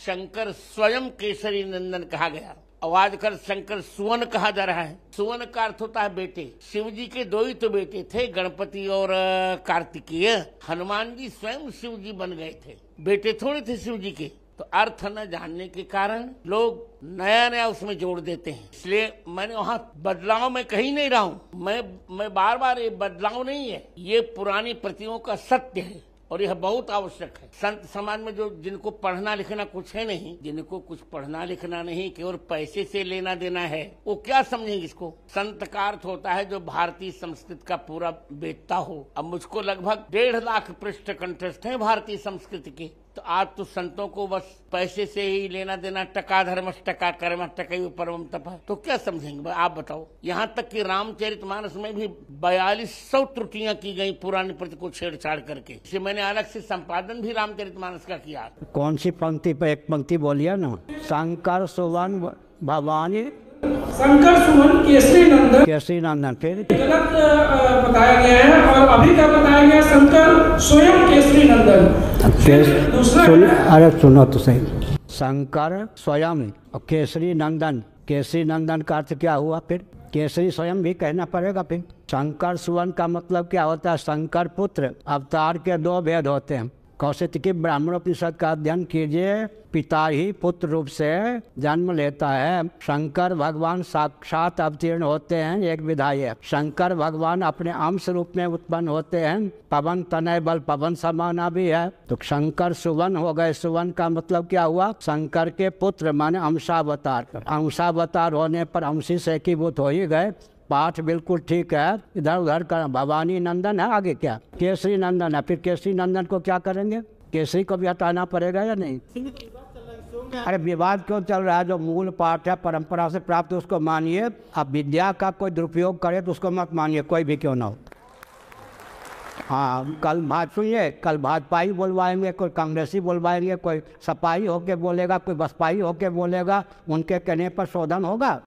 शंकर स्वयं केसरी नंदन कहा गया। अब आजकल शंकर सुवन कहा जा रहा है। सुवन का अर्थ होता है बेटे। शिव जी के दो ही तो बेटे थे, गणपति और कार्तिकेय। हनुमान जी स्वयं शिव जी बन गए थे, बेटे थोड़े थे शिव जी के। तो अर्थ न जानने के कारण लोग नया नया उसमें जोड़ देते हैं। इसलिए मैंने वहाँ बदलाव में कहीं नहीं रहा हूँ। मैं बार बार, ये बदलाव नहीं है, ये पुरानी प्रतियों का सत्य है और यह बहुत आवश्यक है। संत समाज में जो जिनको पढ़ना लिखना कुछ है नहीं, जिनको कुछ पढ़ना लिखना नहीं, केवल पैसे से लेना देना है, वो क्या समझेंगे इसको। संत का अर्थ होता है जो भारतीय संस्कृति का पूरा बेचता हो। अब मुझको लगभग 1.5 लाख पृष्ठ कंठस्थ हैं भारतीय संस्कृति के। तो आज तो संतों को बस पैसे से ही लेना देना, टका धर्मस टका कर्म टकैव परमं तपः, तो क्या समझेंगे आप बताओ। यहाँ तक कि रामचरितमानस में भी 4200 त्रुटियां की गई पुरानी प्रति को छेड़छाड़ करके। इसे मैंने अलग से संपादन भी रामचरितमानस का किया। कौन सी पंक्ति पे एक पंक्ति बोलिए ना। शंकर सुवन भवानी, शंकर सुवन केसरी नंदन। केसरी नंदन फिर गलत बताया गया है और अभी का बताया गया शंकर स्वयं केसरी नंदन। अरे सुनो तो सही, शंकर स्वयं और केसरी नंदन। केसरी नंदन का अर्थ क्या हुआ फिर? केसरी स्वयं भी कहना पड़ेगा फिर। शंकर सुवन का मतलब क्या होता है? शंकर पुत्र। अवतार के 2 भेद होते हैं। कौशिकी ब्राह्मणोपनिषद का अध्ययन कीजिए। पिता ही पुत्र रूप से जन्म लेता है। शंकर भगवान साक्षात अवतीर्ण होते हैं, एक विधायक। शंकर भगवान अपने अंश रूप में उत्पन्न होते हैं। पवन तनय बल पवन समाना भी है। तो शंकर सुवन हो गए। सुवन का मतलब क्या हुआ? शंकर के पुत्र माने अंशावतार। अंशावतार होने पर अंशी से एकीभूत हो ही गए। पाठ बिल्कुल ठीक है। इधर उधर कर। भवानी नंदन है, आगे क्या? केसरी नंदन है। फिर केसरी नंदन को क्या करेंगे? केसरी को भी हटाना पड़ेगा या नहीं? अरे विवाद क्यों चल रहा है? जो मूल पाठ है परंपरा से प्राप्त उसको मानिए। अब विद्या का कोई दुरुपयोग करे तो उसको मत मानिए, कोई भी क्यों ना हो। हाँ, कल सुनिए, कल भाजपाई बोलवाएंगे, कोई कांग्रेसी बोलवाएंगे, कोई सपाई होके बोलेगा, कोई बसपाई होके बोलेगा। उनके कहने पर शोधन होगा।